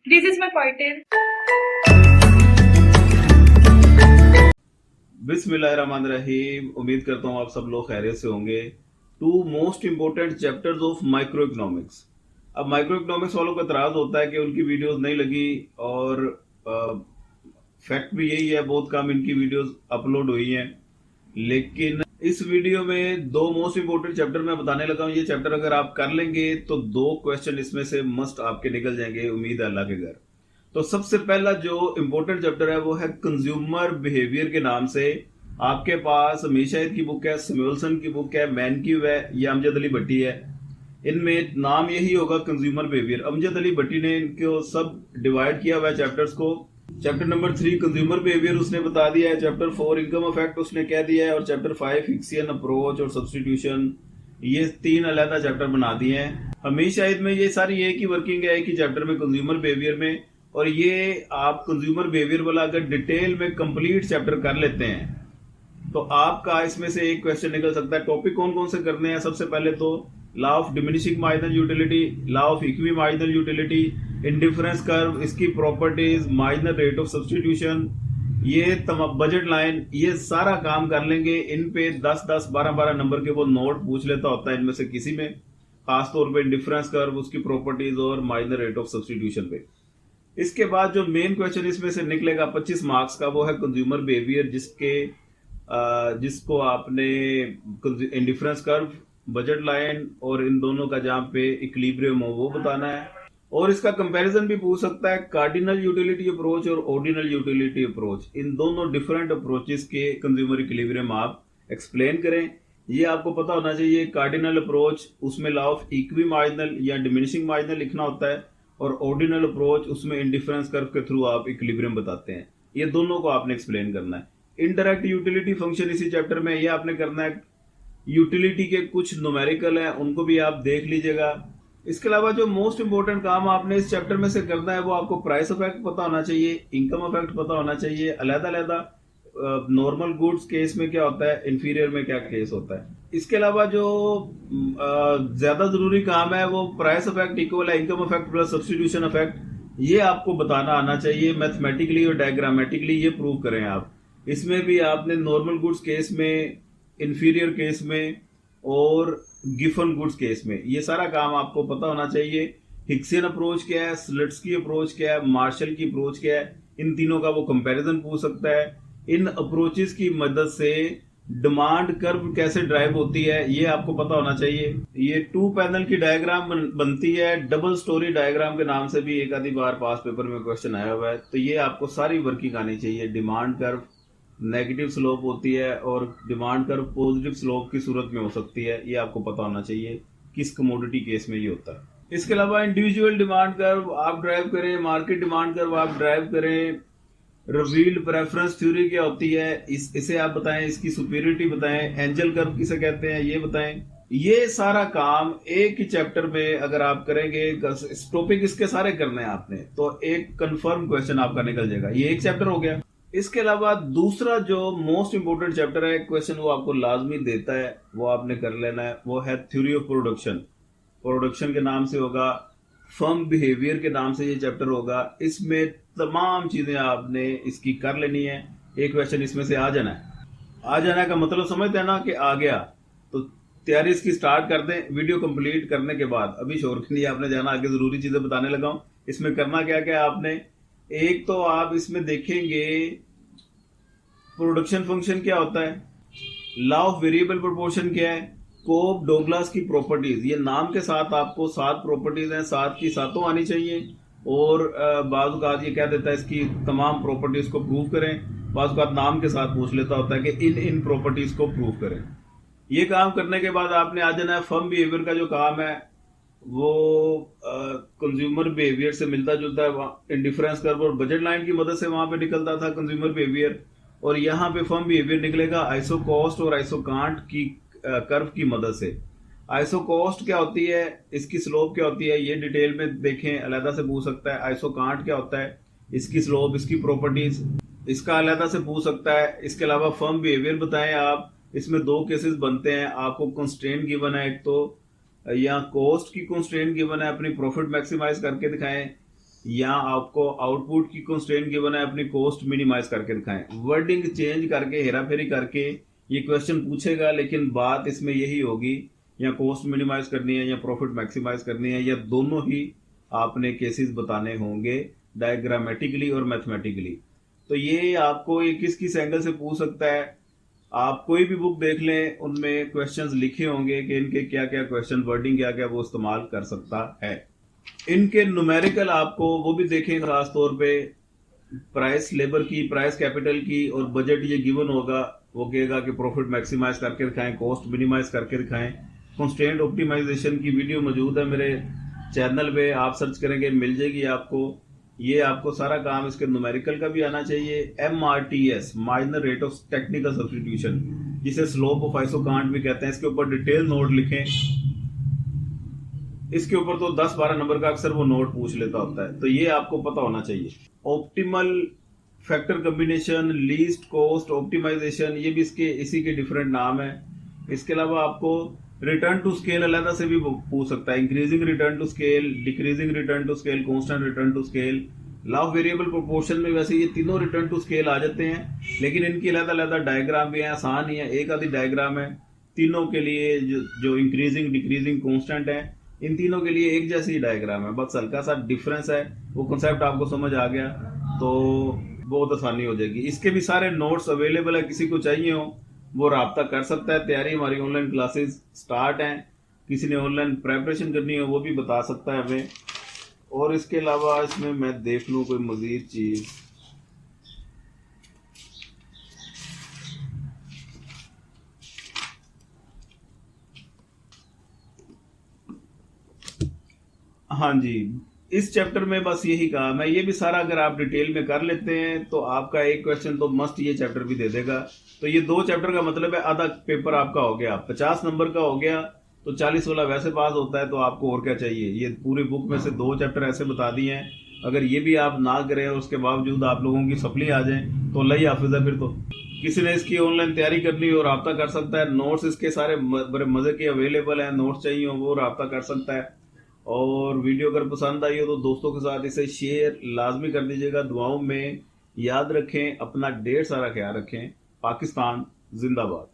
This is my pointer. बिस्मिल्लाहिर्रहमानिर्रहीम। उम्मीद करता हूँ आप सब लोग खैरियत से होंगे। Two most important chapters of micro economics. अब माइक्रो इकोनॉमिक्स वालों को एतराज होता है कि उनकी वीडियोस नहीं लगी, और फैक्ट भी यही है, बहुत कम इनकी वीडियोस अपलोड हुई हैं। लेकिन इस वीडियो में दो मोस्ट इंपोर्टेंट चैप्टर मैं बताने लगा हूँ। ये चैप्टर अगर आप कर लेंगे तो दो क्वेश्चन इसमें से मस्ट आपके निकल जाएंगे, उम्मीद है अल्लाह के घर। तो सबसे पहला जो इंपॉर्टेंट चैप्टर है वो है कंज्यूमर बिहेवियर के नाम से। आपके पास मीशाहिद की बुक है, सैमुअलसन की बुक है, मैनक्यू है, या अमजद अली भट्टी है। इनमें नाम यही होगा कंज्यूमर बिहेवियर। अमजद अली भट्टी ने इनको सब डिवाइड किया हुआ है चैप्टर्स को। चैप्टर नंबर 3 कंज्यूमर बिहेवियर उसने बता दिया है, चैप्टर 4 इनकम इफेक्ट उसने कह दिया है, और चैप्टर 5 हिक्सियन अप्रोच और सब्सटीट्यूशन, ये 3 अलग चैप्टर बना दिए हैं। हमेशा में ये सारी एक ही वर्किंग है, एक ही चैप्टर में कंज्यूमर बिहेवियर में। और ये आप कंज्यूमर बिहेवियर वाला अगर डिटेल में कंप्लीट चैप्टर कर लेते हैं तो आपका इसमें से एक क्वेश्चन निकल सकता है। टॉपिक कौन कौन से करने हैं? सबसे पहले तो law of diminishing marginal utility, law of equi marginal utility, indifference curve, इसकी properties, marginal rate of substitution, ये तमाम बजट लाइन, ये सारा काम कर लेंगे। इन पे 10-10, 12-12 नंबर के वो नोट पूछ लेता होता है इनमें से किसी में, खासतौर पर इंडिफरेंस कर्व, उसकी प्रॉपर्टीज और मार्जिनल रेट ऑफ सब्सटीट्यूशन पे। इसके बाद जो मेन क्वेश्चन इसमें से निकलेगा 25 मार्क्स का, वो है कंज्यूमर बिहेवियर, जिसको आपने इंडिफरेंस कर्व, बजट लाइन और इन दोनों का जहां पे इक्विलिब्रियम हो वो बताना है। और इसका कंपैरिजन भी पूछ सकता है कार्डिनल यूटिलिटी अप्रोच और ऑर्डिनल यूटिलिटी अप्रोच। इन दोनों डिफरेंट अप्रोचेस के कंज्यूमर इक्विलिब्रियम आप एक्सप्लेन करें। ये आपको पता होना चाहिए। कार्डिनल अप्रोच उसमें लॉ ऑफ इक्वी मार्जिनल या डिमिनिशिंग मार्जिनल लिखना होता है, और ऑर्डिनल अप्रोच उसमें इंडिफरेंस कर्व के थ्रू आप इक्विलिब्रियम बताते हैं। ये दोनों को आपने एक्सप्लेन करना है। इनडायरेक्ट यूटिलिटी फंक्शन इसी चैप्टर में ये आपने करना है। यूटिलिटी के कुछ न्यूमेरिकल हैं, उनको भी आप देख लीजिएगा। इसके अलावा जो मोस्ट इंपोर्टेंट काम आपने इस चैप्टर में से करना है वो आपको प्राइस इफेक्ट पता होना चाहिए, इनकम इफेक्ट पता होना चाहिए, अलग-अलग नॉर्मल गुड्स केस में क्या होता है, इंफीरियर में क्या केस होता है। इसके अलावा जो ज्यादा जरूरी काम है वो प्राइस इफेक्ट इक्वल है income effect plus substitution effect, ये आपको बताना आना चाहिए मैथमेटिकली और डायग्रामेटिकली। ये प्रूव करें आप। इसमें भी आपने नॉर्मल गुड्स केस में, इंफीरियर केस में और गिफन गुड्स केस में ये सारा काम आपको पता होना चाहिए। हिक्सियन अप्रोच क्या है, स्लट्सकी अप्रोच क्या है, मार्शल की अप्रोच क्या है, इन तीनों का वो कंपैरिजन पूछ सकता है। इन अप्रोचेस की मदद से डिमांड कर्व कैसे ड्राइव होती है ये आपको पता होना चाहिए। ये 2 पैनल की डायग्राम बनती है, डबल स्टोरी डायग्राम के नाम से भी एक आधी बार पास पेपर में क्वेश्चन आया हुआ है। तो ये आपको सारी वर्किंग आनी चाहिए। डिमांड कर्व नेगेटिव स्लोप होती है और डिमांड कर्व पॉजिटिव स्लोप की सूरत में हो सकती है, ये आपको पता होना चाहिए किस कमोडिटी केस में ये होता है। इसके अलावा इंडिविजुअल डिमांड कर्व आप ड्राइव करें, मार्केट डिमांड कर्व आप ड्राइव करें, रिवील्ड प्रेफरेंस थ्योरी क्या होती है इसे आप बताएं, इसकी सुपीरियरिटी बताएं, एंजल कर्व किसे कहते हैं ये बताएं। ये सारा काम एक ही चैप्टर में अगर आप करेंगे, टॉपिक इसके सारे करने हैं आपने, तो एक कंफर्म क्वेश्चन आपका निकल जाएगा। ये एक चैप्टर हो गया। इसके अलावा दूसरा जो मोस्ट इंपोर्टेंट चैप्टर है, क्वेश्चन वो आपको लाजमी देता है, वो आपने कर लेना है। वो है थ्योरी ऑफ प्रोडक्शन। प्रोडक्शन के नाम से होगा, फर्म बिहेवियर के नाम से ये चैप्टर होगा। इसमें तमाम चीजें आपने इसकी कर लेनी है। एक क्वेश्चन इसमें से आ जाना है। आ जाना का मतलब समझते हैं ना कि आ गया, तो तैयारी इसकी स्टार्ट कर दें। वीडियो कंप्लीट करने के बाद अभी शोर के लिए आपने जाना, आगे जरूरी चीजें बताने लगा हूं। इसमें करना क्या क्या आपने, एक तो आप इसमें देखेंगे प्रोडक्शन फंक्शन क्या होता है, लॉ ऑफ वेरिएबल प्रोपोर्शन क्या है, कोप डोगलास की प्रॉपर्टीज। ये नाम के साथ आपको 7 प्रॉपर्टीज हैं, 7 की 7 आनी चाहिए। और बाज़ ये कह देता है इसकी तमाम प्रॉपर्टीज को प्रूव करें, बाज़ नाम के साथ पूछ लेता होता है कि इन प्रॉपर्टीज को प्रूव करें। ये काम करने के बाद आपने आ जाना है फर्म बिहेवियर का जो काम है वो कंज्यूमर बिहेवियर से मिलता जुलता है। इंडिफरेंस कर्व और बजट लाइन की मदद से वहां पे निकलता था कंज्यूमर बिहेवियर, और यहाँ पे फर्म बिहेवियर निकलेगा आइसो कॉस्ट और आइसो कांट की कर्व की मदद से। आइसो कॉस्ट क्या होती है, इसकी स्लोप क्या होती है, ये डिटेल में देखें, अलहदा से पूछ सकता है। आइसो कांट क्या होता है, इसकी स्लोप, इसकी प्रॉपर्टीज, इसका अलहदा से पूछ सकता है। इसके अलावा फर्म बिहेवियर बताएं आप। इसमें 2 केसेस बनते हैं, आपको कंस्ट्रेंट गिवन है, एक तो या कॉस्ट की कंस्ट्रेंट गिवन है, अपनी प्रॉफिट मैक्सिमाइज करके दिखाएं, या आपको आउटपुट की कंस्ट्रेंट गिवन है, अपनी कॉस्ट मिनिमाइज करके दिखाएं। वर्डिंग चेंज करके, हेरा फेरी करके ये क्वेश्चन पूछेगा, लेकिन बात इसमें यही होगी, या कॉस्ट मिनिमाइज करनी है या प्रॉफिट मैक्सिमाइज करनी है, या दोनों ही आपने केसेस बताने होंगे डायग्रामेटिकली और मैथमेटिकली। तो ये आपको ये किस किस एंगल से पूछ सकता है, आप कोई भी बुक देख लें, उनमें क्वेश्चंस लिखे होंगे कि इनके क्या क्या क्वेश्चन, वर्डिंग क्या क्या वो इस्तेमाल कर सकता है। इनके न्यूमेरिकल आपको वो भी देखें, खास तौर पे प्राइस लेबर की, प्राइस कैपिटल की और बजट ये गिवन होगा, वो कहेगा कि प्रॉफिट मैक्सिमाइज करके दिखाएं, कॉस्ट मिनिमाइज करके दिखाएं। कंस्ट्रेंट ऑप्टिमाइजेशन की वीडियो मौजूद है मेरे चैनल पे, आप सर्च करेंगे मिल जाएगी आपको। ये आपको सारा काम इसके न्यूमेरिकल का भी आना चाहिए। MRTS, minor rate of technical substitution, जिसे स्लोप ऑफ आइसोकांट भी कहते हैं, इसके ऊपर डिटेल नोट लिखें। इसके ऊपर तो 10-12 नंबर का अक्सर वो नोट पूछ लेता होता है, तो ये आपको पता होना चाहिए। Optimal factor combination, least cost optimisation, ये भी इसके इसी के डिफरेंट नाम है। इसके अलावा आपको रिटर्न टू स्केल अलग से भी पूछ सकता है, increasing return to scale, decreasing return to scale, constant return to scale. Law of variable proportion में वैसे ये तीनों रिटर्न टू स्केल आ जाते हैं, लेकिन इनकी अलग-अलग डायग्राम भी है, आसान ही है, एक आधी डायग्राम है तीनों के लिए। जो इंक्रीजिंग, डिक्रीजिंग, कांस्टेंट है, इन तीनों के लिए एक जैसी डायग्राम है, बस हल्का सा डिफरेंस है। वो कॉन्सेप्ट आपको समझ आ गया तो बहुत आसानी हो जाएगी। इसके भी सारे नोट्स अवेलेबल है, किसी को चाहिए हो वो राब्ता कर सकता है। तैयारी हमारी ऑनलाइन क्लासेस स्टार्ट हैं, किसी ने ऑनलाइन प्रेपरेशन करनी हो वो भी बता सकता है हमें। और इसके अलावा इसमें मैं देख लूँ कोई मजीद चीज़। हाँ जी, इस चैप्टर में बस यही कहा मैं, ये भी सारा अगर आप डिटेल में कर लेते हैं तो आपका एक क्वेश्चन तो मस्ट ये चैप्टर भी दे देगा। तो ये 2 चैप्टर का मतलब है आधा पेपर आपका हो गया, 50 नंबर का हो गया, तो 40 वाला वैसे पास होता है, तो आपको और क्या चाहिए। ये पूरी बुक में से 2 चैप्टर ऐसे बता दिए हैं, अगर ये भी आप ना करें और उसके बावजूद आप लोगों की सप्ली आ जाए तो अल्लाह ही हाफिज है। फिर तो किसी ने इसकी ऑनलाइन तैयारी करनी हो राब्ता कर सकता है। नोट्स इसके सारे बड़े मजे के अवेलेबल हैं, नोट्स चाहिए हो वो राब्ता कर सकता है। और वीडियो अगर पसंद आई हो तो दोस्तों के साथ इसे शेयर लाजमी कर दीजिएगा। दुआओं में याद रखें, अपना ढेर सारा ख्याल रखें। पाकिस्तान जिंदाबाद।